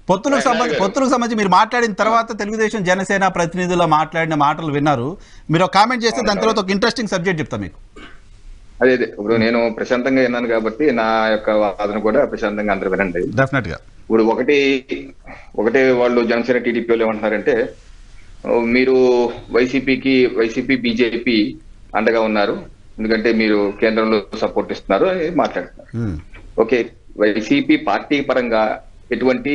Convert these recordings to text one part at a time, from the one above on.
పొత్తులకు సంబంధించి మీరు మాట్లాడిన తర్వాత తెలుగుదేశం జనసేన ప్రతినిధులు మాట్లాడిన మాటలు విన్నారు. మీరు కామెంట్ చేస్తే దాని తర్వాత ఒక ఇంట్రెస్టింగ్ సబ్జెక్ట్ చెప్తా మీకు. అదే ఇప్పుడు నేను ప్రశాంతంగా విన్నాను కాబట్టి నా యొక్క వాదన కూడా ప్రశాంతంగా అందరూ వినండి. డెఫినెట్ గా ఇప్పుడు ఒకటే వాళ్ళు జనసేన టీడీపీ వాళ్ళు ఏమంటున్నారంటే మీరు వైసీపీ బీజేపీ అండగా ఉన్నారు, ఎందుకంటే మీరు కేంద్రంలో సపోర్ట్ ఇస్తున్నారు అని మాట్లాడుతున్నారు. ఓకే, వైసీపీ పార్టీ పరంగా ఎటువంటి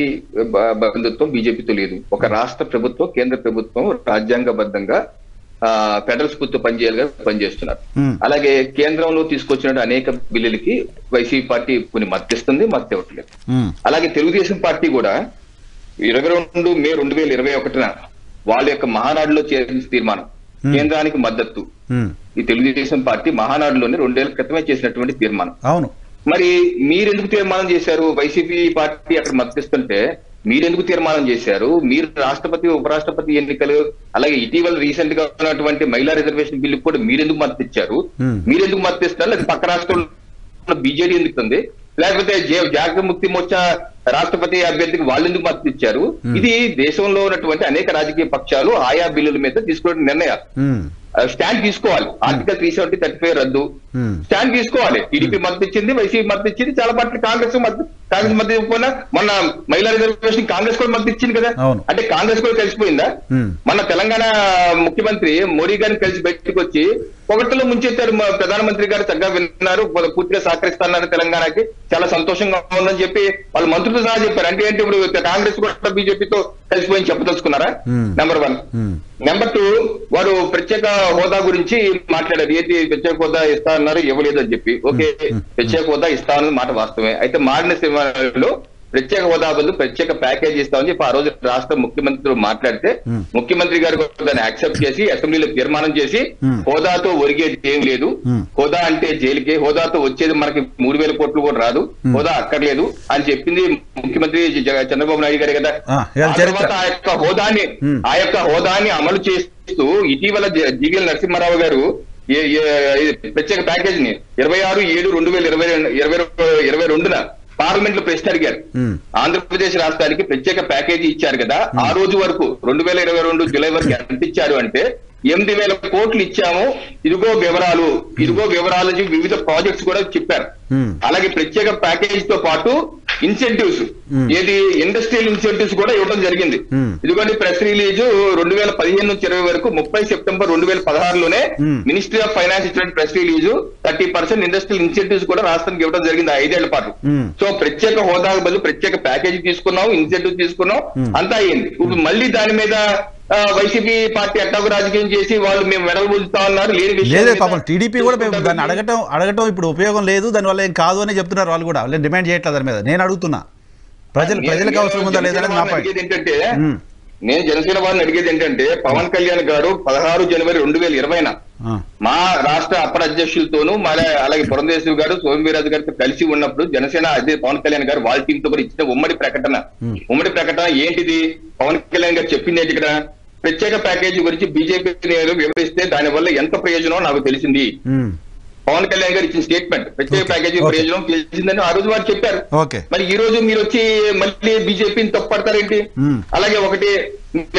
బంధుత్వం బీజేపీతో లేదు. ఒక రాష్ట్ర ప్రభుత్వం, కేంద్ర ప్రభుత్వం రాజ్యాంగబద్ధంగా ఫెడరల్ స్ఫూర్తితో పనిచేస్తున్నారు. అలాగే కేంద్రంలో తీసుకొచ్చిన అనేక బిల్లులకి వైసీపీ పార్టీ కొన్ని మద్దతిస్తుంది, మద్దతు ఇవ్వట్లేదు. అలాగే తెలుగుదేశం పార్టీ కూడా 22 మే 2021 వాళ్ళ యొక్క మహానాడులో చేసిన తీర్మానం కేంద్రానికి మద్దతు. ఈ తెలుగుదేశం పార్టీ మహానాడులోనే 2 ఏళ్ల క్రితమే చేసినటువంటి తీర్మానం. అవును. మరి మీరెందుకు తీర్మానం చేశారు? వైసీపీ పార్టీ అక్కడ మద్దతిస్తుంటే మీరెందుకు తీర్మానం చేశారు? మీరు రాష్ట్రపతి, ఉపరాష్ట్రపతి ఎన్నికలు, అలాగే ఇటీవల రీసెంట్ గా ఉన్నటువంటి మహిళా రిజర్వేషన్ బిల్లు కూడా మీరెందుకు మద్దతు ఇచ్చారు? మీరెందుకు మద్దతు ఇస్తారు? లేదా పక్క రాష్ట్రంలో బీజేడీ ఎందుకుంది? లేకపోతే జాగృత ముక్తి మోర్చా రాష్ట్రపతి అభ్యర్థికి వాళ్ళు ఎందుకు మద్దతు ఇచ్చారు? ఇది దేశంలో ఉన్నటువంటి అనేక రాజకీయ పక్షాలు ఆయా బిల్లుల మీద తీసుకునే నిర్ణయాలు. స్టాండ్ తీసుకోవాలి. ఆర్టికల్ 370 రద్దు స్టాండ్ తీసుకోవాలి. టీడీపీ మద్దతు ఇచ్చింది, వైసీపీ మద్దతు ఇచ్చింది, చాలా పార్టీ కాంగ్రెస్ మద్దతు ఇవ్వకపోయినా మొన్న మహిళా రిజర్వేషన్ కాంగ్రెస్ కూడా మద్దతు ఇచ్చింది కదా. అంటే కాంగ్రెస్ కూడా కలిసిపోయిందా? మన తెలంగాణ ముఖ్యమంత్రి మోడీ గారిని కలిసి బయటకు వచ్చి పొగట్టులో ముంచెత్తారు. ప్రధానమంత్రి గారు చక్కగా విన్నారు, పూర్తిగా సహకరిస్తున్నారు తెలంగాణకి, చాలా సంతోషంగా ఉందని చెప్పి వాళ్ళ మంత్రులతో సహా చెప్పారు. అంటే ఏంటి, ఇప్పుడు కాంగ్రెస్ కూడా బీజేపీతో కలిసిపోయి చెప్పదలుచుకున్నారా? నెంబర్ 1. నెంబర్ 2, వారు ప్రత్యేక హోదా గురించి మాట్లాడారు. ఏంటి ప్రత్యేక హోదా ఇస్తా అన్నారు, ఇవ్వలేదు అని చెప్పి. ఓకే, ప్రత్యేక హోదా ఇస్తా అన్నది మాట వాస్తవమే. అయితే మారిన సమయంలో ప్రత్యేక హోదా బదులు ప్రత్యేక ప్యాకేజ్ ఇస్తామని చెప్పి ఆ రోజు రాష్ట్ర ముఖ్యమంత్రితో మాట్లాడితే ముఖ్యమంత్రి గారు దాన్ని యాక్సెప్ట్ చేసి అసెంబ్లీలో తీర్మానం చేసి హోదాతో ఒరిగేది ఏం లేదు, హోదా అంటే జైలుకే, హోదాతో వచ్చేది మనకి 3,000 కోట్లు కూడా రాదు, హోదా అక్కర్లేదు అని చెప్పింది ముఖ్యమంత్రి చంద్రబాబు నాయుడు గారే కదా. తర్వాత ఆ యొక్క హోదాన్ని అమలు చేస్తూ ఇటీవల జీవీఎల్ నరసింహారావు గారు ప్రత్యేక ప్యాకేజ్ ని 26/7/2022 పార్లమెంట్ లో ప్రశ్న అడిగారు. ఆంధ్రప్రదేశ్ రాష్ట్రానికి ప్రత్యేక ప్యాకేజీ ఇచ్చారు కదా, ఆ రోజు వరకు 2022 జూలై వరకు ఎంత ఇచ్చారు అంటే 8,000 కోట్లు ఇచ్చాము, ఇదిగో వివరాలు వివిధ ప్రాజెక్ట్స్ కూడా చెప్పారు. అలాగే ప్రత్యేక ప్యాకేజ్ తో పాటు ఇన్సెంటివ్స్, ఏది ఇండస్ట్రియల్ ఇన్సెంటివ్స్ కూడా ఇవ్వడం జరిగింది. ఇదిగోండి ప్రెస్ రిలీజ్ 2015 నుంచి 20 వరకు 30 సెప్టెంబర్ 2016లోనే మినిస్ట్రీ ఆఫ్ ఫైనాన్స్ ఇచ్చిన ప్రెస్ రిలీజ్ 30% ఇండస్ట్రియల్ ఇన్సెంటివ్స్ కూడా రాష్ట్రానికి ఇవ్వడం జరిగింది 5 ఏళ్ల పాటు. సో ప్రత్యేక హోదాకు బదులు ప్రత్యేక ప్యాకేజీ తీసుకున్నాం, ఇన్సెంటివ్ తీసుకున్నాం, అంతా అయ్యింది. ఇప్పుడు మళ్ళీ దాని మీద వైసీపీ పార్టీ అట్టాకు రాజకీయం చేసి వాళ్ళు మేము వెడల్పుతా ఉన్నారు. టీడీపీ కూడా దాన్ని అడగటం ఇప్పుడు ఉపయోగం లేదు, దానివల్ల ఏం కాదు అని చెప్తున్నారు వాళ్ళు కూడా. డిమాండ్ చేయట్లేదు దాని మీద. నేను అడుగుతున్నా ప్రజలకు అవసరం ఉందా లేదా ఏంటంటే, నేను జనసేన వారిని అడిగేది ఏంటంటే, పవన్ కళ్యాణ్ గారు 16 జనవరి 2020 మా రాష్ట్ర అప్పర అధ్యక్షులతోనూ అలాగే పురంధేశ్వరి గారు, సోమవీరాజు గారితో కలిసి ఉన్నప్పుడు జనసేన అదే పవన్ కళ్యాణ్ గారు వాళ్ళ టీంతో కూడా ఇచ్చిన ఉమ్మడి ప్రకటన ఏంటిది? పవన్ కళ్యాణ్ గారు చెప్పింది ఏంటి? ఇక్కడ ప్రత్యేక ప్యాకేజీ గురించి బీజేపీ వివరిస్తే దానివల్ల ఎంత ప్రయోజనం నాకు తెలిసింది. పవన్ కళ్యాణ్ గారు ఇచ్చిన స్టేట్మెంట్ ప్రత్యేక ప్యాకేజీ ప్రయోజనం తెలిసిందని ఆ రోజు వారు చెప్పారు. మరి ఈ రోజు మీరు వచ్చి మళ్ళీ బీజేపీని తప్పుపడతారేంటి? అలాగే ఒకటి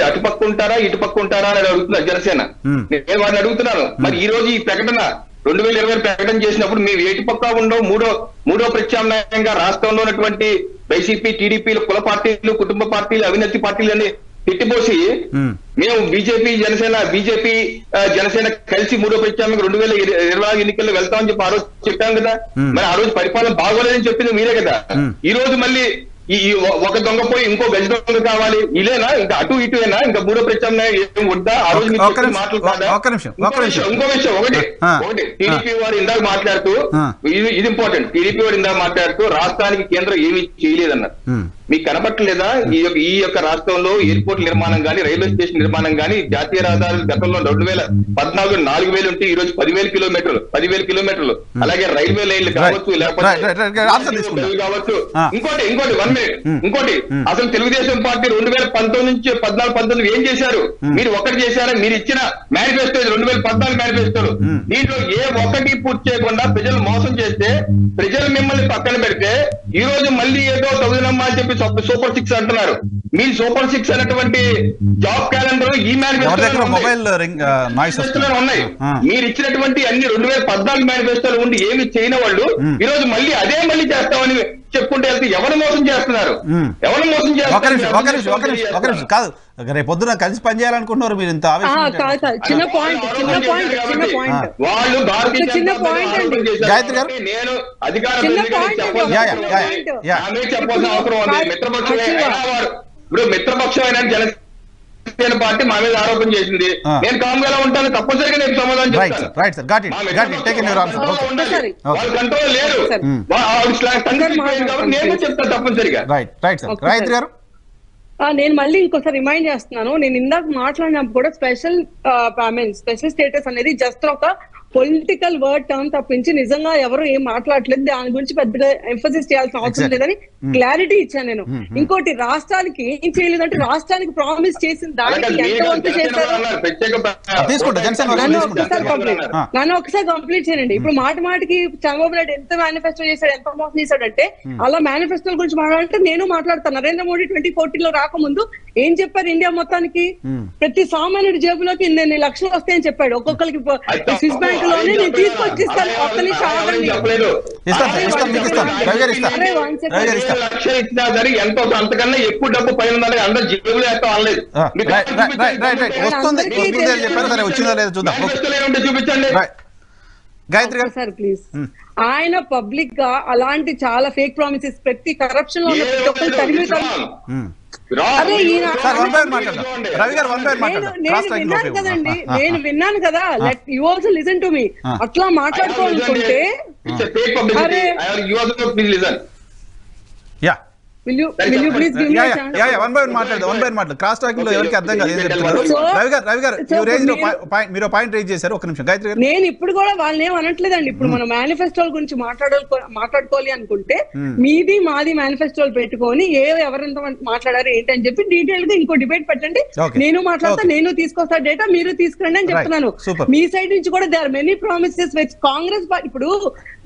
అటుపక్క ఉంటారా ఇటుపక్క ఉంటారా అని అడుగుతున్నారు జనసేన. నేను వారిని అడుగుతున్నాను, మరి ఈ రోజు ఈ ప్రకటన 2020 ప్రకటన చేసినప్పుడు మేము ఏటుపక్క ఉండవు, మూడో ప్రత్యామ్నాయంగా రాష్ట్రంలో ఉన్నటువంటి వైసీపీ, టీడీపీలు, కుల పార్టీలు, కుటుంబ పార్టీలు, అవినీతి పార్టీలు అని తిట్టిపోసి మేము బీజేపీ జనసేన కలిసి 3వ ప్రత్యామ్నాయంగా 2024 ఎన్నికల్లో వెళ్తామని చెప్పి ఆ రోజు చెప్పాం కదా. మరి ఆ రోజు పరిపాలన బాగోలేదని చెప్పింది మీరే కదా. ఈ రోజు మళ్ళీ ఈ ఒక దొంగ పోయి ఇంకో గజ దొంగ కావాలి, ఇలేనా? ఇంకా అటు ఇటునా? ఇంకా 3వ ప్రత్యామ్నాయం ఏం వద్దా? ఆ రోజు మాటలు కాదా? ఇంకో విషయం ఒకటి టీడీపీ వారు ఇందాక మాట్లాడుతూ, ఇది ఇంపార్టెంట్, టీడీపీ వారు ఇందాక మాట్లాడుతూ రాష్ట్రానికి కేంద్రం ఏమీ చేయలేదన్నారు. మీకు కనపట్టలేదా? ఈ యొక్క రాష్ట్రంలో ఎయిర్పోర్ట్ నిర్మాణం కానీ, రైల్వే స్టేషన్ నిర్మాణం కానీ, జాతీయ రహదారులు గతంలో 2014 4,000 ఉంటే ఈ రోజు 10,000 కిలోమీటర్లు, అలాగే రైల్వే లైన్లు కావచ్చు, లేకపోతే కావచ్చు. ఇంకోటి 1 మినిట్, ఇంకోటి అసలు తెలుగుదేశం పార్టీ 2019 నుంచి 14-19 ఏం చేశారు? మీరు ఒకటి చేశారా? మీరు ఇచ్చిన మేనిఫెస్టో 2014 మేనిఫెస్టోలు, దీంట్లో ఏ ఒక్కటి పూర్తి చేయకుండా ప్రజలు మోసం చేస్తే, ప్రజలు మిమ్మల్ని పక్కన పెడితే ఈ రోజు మళ్ళీ ఏదో తగుదనమ్మా అని చెప్పి సూపర్ 6 అంటున్నారు. మీ సూపర్ 6 అనేటువంటి జాబ్ క్యాలెండర్ ఈ మేనిఫెస్టోలో ఉన్నాయి. మీరు ఇచ్చినటువంటి అన్ని 2014 మేనిఫెస్టోలు ఉండి ఏమి చేయని వాళ్ళు ఈ రోజు మళ్ళీ చేస్తామని చెప్పుకుంటే వెళ్తే ఎవరు మోసం చేస్తున్నారు? ఎవరు మోసం చేస్తున్నారు? కాదు, రేపు పొద్దున కలిసి పనిచేయాలనుకుంటున్నారు మీరు ఇంత వాళ్ళు గాయత్రి గారు నేను అధికారం చెప్పాల్సిన అవసరం ఉంది. ఇప్పుడు మిత్రపక్షం అయినా జనసేన పార్టీ మా మీద ఆరోపణ చేసింది. నేను కామ్గా ఉంటాను, తప్పనిసరిగా నేను సమాధానం చెప్తాను. వాళ్ళు కంట్రోల్ లేరు కాబట్టి నేను చెప్తాను తప్పనిసరిగా. గాయత్రి గారు నేను మళ్ళీ ఇంకోసారి రిమైండ్ చేస్తున్నాను. నేను ఇందాక మాట్లాడినప్పుడు కూడా స్పెషల్ స్టేటస్ అనేది జస్ట్ ఒక పొలిటికల్ వర్డ్ టర్మ్ తప్పించి నిజంగా ఎవరు ఏం మాట్లాడలేదు, దాని గురించి పెద్దగా ఎంఫసిస్ చేయాల్సిన అవసరం లేదని క్లారిటీ ఇచ్చాను నేను. ఇంకోటి, రాష్ట్రానికి ఏం చేయలేదంటే రాష్ట్రానికి ప్రామిస్ చేసిన దానికి ఎంతవరకు చేశారు నన్ను ఒకసారి కంప్లీట్ చేయండి. ఇప్పుడు మాటికి చంద్రబాబు నాయుడు ఎంత మేనిఫెస్టో చేశాడు, ఎంత మోసం చేశాడంటే అలా మేనిఫెస్టోల గురించి మాట్లాడాలంటే నేను మాట్లాడతాను. నరేంద్ర మోడీ 2014 రాకముందు ఏం చెప్పారు ఇండియా మొత్తానికి? ప్రతి సామాన్యుడి జేబులోకి ఇన్ని లక్షలు వస్తాయని చెప్పాడు. ఒక్కొక్కరికి స్విస్ బ్యాంక్ లోనే నేను తీసుకొచ్చిస్తాను. ఒక్క నిమిషం ఆగండి. ఎంతో అంతకన్నా ఎక్కువ డబ్బు పైన అందరూ జేబులో చూపించండి సార్ ప్లీజ్. ఆయన పబ్లిక్ గా అలాంటి చాలా ఫేక్ ప్రామిసెస్ ప్రతి కరప్షన్ లో నేను విన్నాను కదా. Let you also listen to me. అట్లా మాట్లాడుకోవాలనుకుంటే Will you please give me a chance? One by one మాట్లాడదు. క్రాస్ టాకింగ్ లో ఎవరికి అర్థం కాదు ఏం చెప్తున్నారు. రవి గారు మీరు పాయింట్ రేజ్ చేశారు. ఒక నిమిషం గాయత్రి గారు. నేను ఇప్పుడు కూడా వాళ్ళని ఏం అనట్లేదండి. ఇప్పుడు మనం మేనిఫెస్టోల గురించి మాట్లాడుకోవాలి అనుకుంటే మీది మాది మేనిఫెస్టోలు పెట్టుకొని ఎవరెంత మాట్లాడారు ఏంటి అని చెప్పి డీటెయిల్ గా ఇంకో డిబేట్ పెట్టండి. నేను మాట్లాడతా, నేను తీసుకొస్తా డేటా, మీరు తీసుకురండి అని చెప్తున్నాను. మీ సైడ్ నుంచి కూడా they are many promises which Congress ఇప్పుడు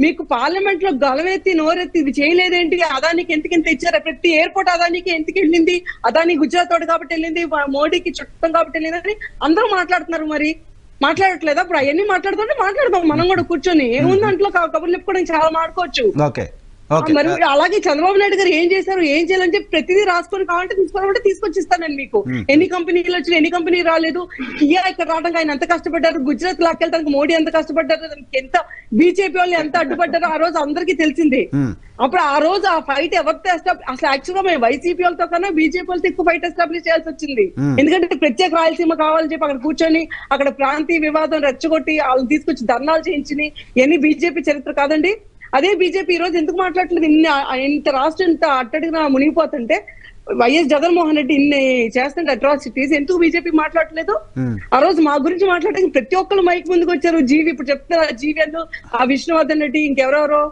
మీకు పార్లమెంట్ లో గలవెత్తి నోరెత్తి ఇది చేయలేదేంటి, అదానికి ఎందుకు ఇచ్చారు, ప్రతి ఎయిర్పోర్ట్ అదానికి ఎందుకు వెళ్ళింది, అదాని గుజరాత్ తోడు కాబట్టి వెళ్ళింది, మోడీకి చుట్టం కాబట్టి వెళ్ళింది అని అందరూ మాట్లాడుతున్నారు. మరి మాట్లాడట్లేదా? ఇప్పుడు అవన్నీ మాట్లాడదాం మనం కూడా కూర్చొని. ఏముంది అంట్లో కబుర్లు చెప్పుకోవడానికి చాలా మాట్లాడుకోవచ్చు. మరి అలాగే చంద్రబాబు నాయుడు గారు ఏం చేశారు, ఏం చేయాలని చెప్పి ప్రతిదీ రాసుకొని కావాలంటే తీసుకోవాలంటే తీసుకొచ్చిస్తాను నేను మీకు. ఎన్ని కంపెనీలు వచ్చినా ఎన్ని కంపెనీ రాలేదు, కియా ఇక్కడ రావడానికి ఆయన ఎంత కష్టపడ్డారు, గుజరాత్ లాక్కెళ్తానికి మోడీ ఎంత కష్టపడ్డారు, ఎంత బీజేపీ వాళ్ళు ఎంత అడ్డుపడ్డారో ఆ రోజు అందరికీ తెలిసింది. అప్పుడు ఆ రోజు ఆ ఫైట్ ఎవరితో అసలు యాక్చువల్ గా మేము వైసీపీ వాళ్ళతో కన్నా బీజేపీ వాళ్ళతో ఎక్కువ ఫైట్ ఎస్టాబ్లిష్ చేయాల్సి వచ్చింది. ఎందుకంటే ప్రత్యేక రాయలసీమ కావాలని చెప్పి అక్కడ కూర్చొని అక్కడ ప్రాంతీయ వివాదం రెచ్చగొట్టి వాళ్ళని తీసుకొచ్చి ధర్నాలు చేయించి ఎన్ని బీజేపీ చరిత్ర కాదండి. అదే బీజేపీ ఈ రోజు ఎందుకు మాట్లాడలేదు? ఇంత రాష్ట్రం ఇంత అట్టడిగా మునిగిపోతుంటే వైఎస్ జగన్మోహన్ రెడ్డి ఇన్ని చేస్తుంటే అట్రాసిటీస్ ఎందుకు బీజేపీ మాట్లాడలేదు? ఆ రోజు మా గురించి మాట్లాడడానికి ప్రతి ఒక్కరు మైక్ ముందుకు వచ్చారు. జీవి ఇప్పుడు చెప్తారు, జీవి అందు ఆ విష్ణువర్ధన్ రెడ్డి ఇంకెవరెవరో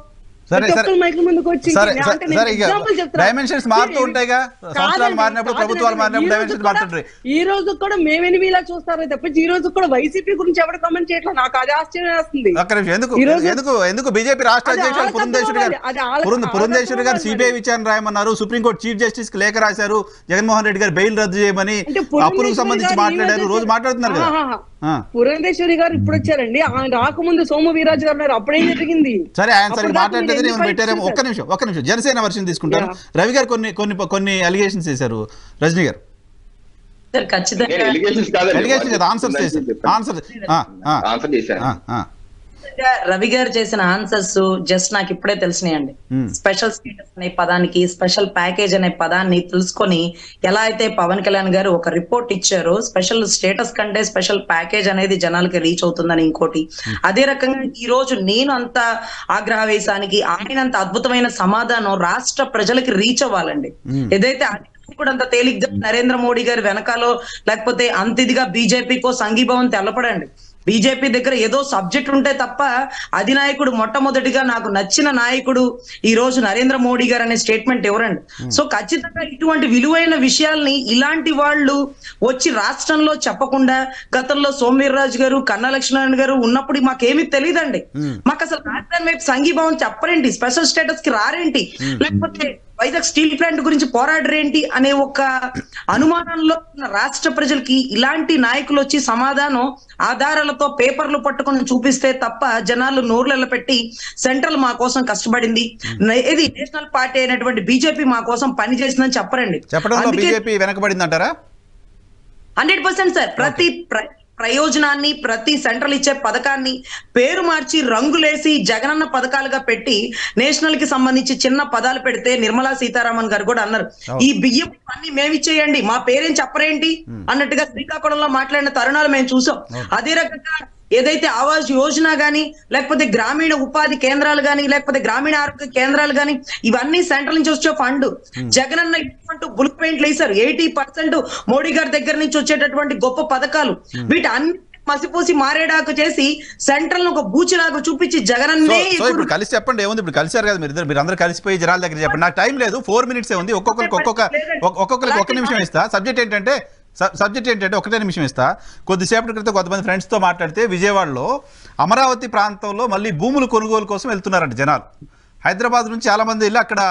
డైమెన్షన్స్ మారుతూ ఉంటాయిగా. సంవత్సరాలు మారినప్పుడు ప్రభుత్వాలు మారినప్పుడు డైమెన్షన్స్ మారుతుంటాయి. ఈ రోజు కూడా మేమేమి ఇలా చూస్తారో తప్పించి ఈ రోజు కూడా వైసీపీ గురించి ఎవరు కామెంట్ చేయట్లేదు. నాకు అది ఆశ్చర్యం వేస్తుంది. ఎందుకు బీజేపీ రాష్ట్ర అధ్యక్షుడు పురంధేశ్వరి గారు సిబిఐ విచారణ రాయమన్నారు. సుప్రీంకోర్టు చీఫ్ జస్టిస్ కి లేఖ రాశారు. జగన్మోహన్ రెడ్డి గారు బెయిల్ రద్దు చేయమని అప్పులకు సంబంధించి మాట్లాడారు. రోజు మాట్లాడుతున్నారు కదా. పురంధేశ్వరి గారు ఇప్పుడు వచ్చారండి. ఆయన రాకముందు సోము వీరాజు గారు ఉన్నారు. అప్పుడేం జరిగింది? సరే, ఆయన సరే మాట్లాడితే పెట్టారేమో. ఒక్క నిమిషం జనసేన వర్షన్ తీసుకుంటారు. రవి గారు కొన్ని అలిగేషన్స్ చేశారు. రజనీ గారు రవి గారు చేసిన ఆన్సర్స్ జస్ట్ నాకు ఇప్పుడే తెలిసినాయండి. స్పెషల్ స్టేటస్ అనే పదానికి స్పెషల్ ప్యాకేజ్ అనే పదాన్ని తెలుసుకొని ఎలా అయితే పవన్ కళ్యాణ్ గారు ఒక రిపోర్ట్ ఇచ్చారో, స్పెషల్ స్టేటస్ కంటే స్పెషల్ ప్యాకేజ్ అనేది జనాలకి రీచ్ అవుతుందని ఇంకోటి. అదే రకంగా ఈ రోజు నేను అంత ఆగ్రహవేశానికి ఆయన అంత అద్భుతమైన సమాధానం రాష్ట్ర ప్రజలకి రీచ్ అవ్వాలండి. ఏదైతే కూడా అంత తేలిగ్గా నరేంద్ర మోడీ గారు వెనకాలో లేకపోతే అంత ఇదిగా బీజేపీకో సంఘీభావం తెలపడండి. బీజేపీ దగ్గర ఏదో సబ్జెక్ట్ ఉంటే తప్ప అధినాయకుడు మొట్టమొదటిగా నాకు నచ్చిన నాయకుడు ఈ రోజు నరేంద్ర మోడీ గారు అనే స్టేట్మెంట్ ఎవరండి. సో ఖచ్చితంగా ఇటువంటి విలువైన విషయాల్ని ఇలాంటి వాళ్ళు వచ్చి రాష్ట్రంలో చెప్పకుండా, గతంలో సోమవీర్రాజు గారు, కన్నా లక్ష్మీనారాయణ గారు ఉన్నప్పుడు మాకేమీ తెలియదండి. మాకు అసలు రాజధాని వైపు సంఘీభావం చెప్పరేంటి, స్పెషల్ స్టేటస్ కి రారేంటి, లేకపోతే వైజాగ్ స్టీల్ ప్లాంట్ గురించి పోరాడరేంటి అనే ఒక అనుమానంలో ఉన్న రాష్ట్ర ప్రజలకి ఇలాంటి నాయకులు వచ్చి సమాధానం ఆధారాలతో పేపర్లు పట్టుకొని చూపిస్తే తప్ప జనాలు నోర్లలో పెట్టి సెంట్రల్ మా కోసం కష్టపడింది, ఇది నేషనల్ పార్టీ అయినటువంటి బీజేపీ మా కోసం పని చేసిందని చెప్పరండి. చెప్పడంలో బీజేపీ వెనకబడింది అంటారా? 100% సార్. ప్రతి ప్రయోజనాన్ని, ప్రతి సెంట్రల్ ఇచ్చే పథకాన్ని పేరు మార్చి రంగులేసి జగనన్న పథకాలుగా పెట్టి నేషనల్ కి సంబంధించి చిన్న పదాలు పెడితే నిర్మలా సీతారామన్ గారు కూడా అన్నారు, ఈ బియ్యం అన్ని మేమిచ్చేయండి, మా పేరేం చెప్పరేంటి అన్నట్టుగా శ్రీకాకుళంలో మాట్లాడిన తరుణాలు మేము చూసాం. అదే రకంగా ఏదైతే ఆవాస్ యోజన గానీ, లేకపోతే గ్రామీణ ఉపాధి కేంద్రాలు గానీ, లేకపోతే గ్రామీణ ఆరోగ్య కేంద్రాలు గానీ, ఇవన్నీ సెంట్రల్ నుంచి వచ్చే ఫండ్. జగనన్న అంటూ బుల్ పెయింట్లు వేశారు. 80% మోడీ గారి దగ్గర నుంచి వచ్చేటటువంటి గొప్ప పథకాలు వీటి అన్ని మసిపూసి మారేడాకు చేసి సెంట్రల్ ఒక బూచిలాగా చూపించి జగనన్నే. ఇప్పుడు కలిసి చెప్పండి, ఏముంది ఇప్పుడు కలిసారు కదా మీరు అందరూ కలిసిపోయి జనాల దగ్గర చెప్పండి. నాకు టైం లేదు, 4 minutes ఉంది. ఒక్కొక్కరికి ఒక్క నిమిషం ఇస్తా. సబ్జెక్ట్ ఏంటంటే ఒకటే నిమిషం ఇస్తా. కొద్దిసేపటి క్రితం కొంతమంది ఫ్రెండ్స్తో మాట్లాడితే విజయవాడలో అమరావతి ప్రాంతంలో మళ్ళీ భూములు కొనుగోలు కోసం వెళ్తున్నారంట జనాలు. హైదరాబాద్ నుంచి చాలా మంది వెళ్ళి అక్కడ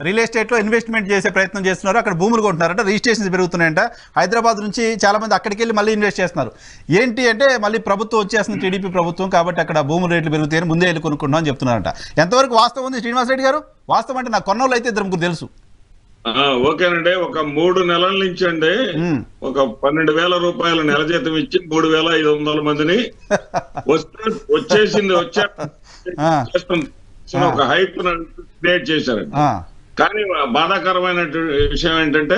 రియల్ ఎస్టేట్లో ఇన్వెస్ట్మెంట్ చేసే ప్రయత్నం చేస్తున్నారు, అక్కడ భూములు కొంటున్నారంట, రిజిస్ట్రేషన్స్ పెరుగుతున్నాయంట. హైదరాబాద్ నుంచి చాలా మంది అక్కడికి వెళ్ళి మళ్ళీ ఇన్వెస్ట్ చేస్తున్నారు. ఏంటి అంటే మళ్ళీ ప్రభుత్వం వచ్చేస్తుంది, టీడీపీ ప్రభుత్వం, కాబట్టి అక్కడ భూముల రేట్లు పెరుగుతాయని ముందే వెళ్ళి కొనుక్కుంటాం అని చెప్తున్నారంట. ఎంతవరకు వాస్తవం ఉంది శ్రీనివాసరెడ్డి గారు? వాస్తవం అంటే నాకు కొన్నోళ్ళు అయితే ఇద్దరు ముగ్గురు తెలుసు. ఓకేనండి. ఒక 3 నెలల నుంచి అండి ఒక 12,000 రూపాయల నెల జీతం ఇచ్చి 3,500 మందిని వచ్చేసింది ఒక హైప్ క్రియేట్ చేశారండి. కానీ బాధాకరమైన విషయం ఏంటంటే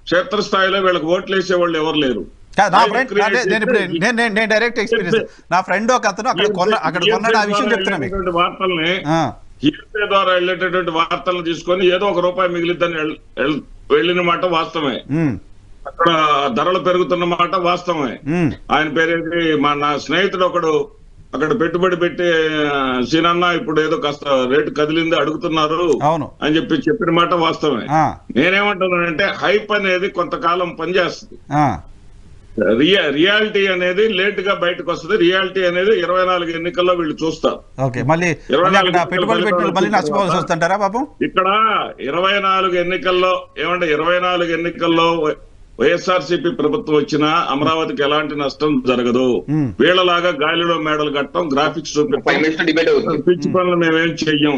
క్షేత్రస్థాయిలో వీళ్ళకి ఓట్లు వేసే వాళ్ళు ఎవరు లేరు. నేను డైరెక్ట్ ఎక్స్పీరియన్స్, నా ఫ్రెండ్ ఒక అతను అక్కడ కొన్నాడు, ఆ విషయం చెప్తున్నాను. వార్తల్ని హీరోపే ద్వారా వెళ్ళేటటువంటి వార్తలను తీసుకొని ఏదో ఒక రూపాయి మిగిలిద్దని వెళ్ళిన మాట వాస్తవమే. అక్కడ ధరలు పెరుగుతున్న మాట వాస్తవమే. ఆయన పేరేంటి, నా స్నేహితుడు ఒకడు అక్కడ పెట్టుబడి పెట్టి సీనన్న ఇప్పుడు ఏదో కాస్త రేటు కదిలింది అడుగుతున్నారు అని చెప్పిన మాట వాస్తవమే. నేనేమంటున్నానంటే హైప్ అనేది కొంతకాలం పనిచేస్తుంది, రియాలిటీ అనేది లేట్ గా బయటకు వస్తుంది. రియాలిటీ అనేది 24 ఎన్నికల్లో వీళ్ళు చూస్తారు. ఇక్కడ 24 ఎన్నికల్లో 24 ఎన్నికల్లో వైఎస్ఆర్సీపీ ప్రభుత్వం వచ్చినా అమరావతికి ఎలాంటి నష్టం జరగదు. వీళ్ళలాగా గాలిలో మేడలు కట్టడం, గ్రాఫిక్స్ చూపించడం, పిచ్చి పనులు మేమేం చెయ్యం.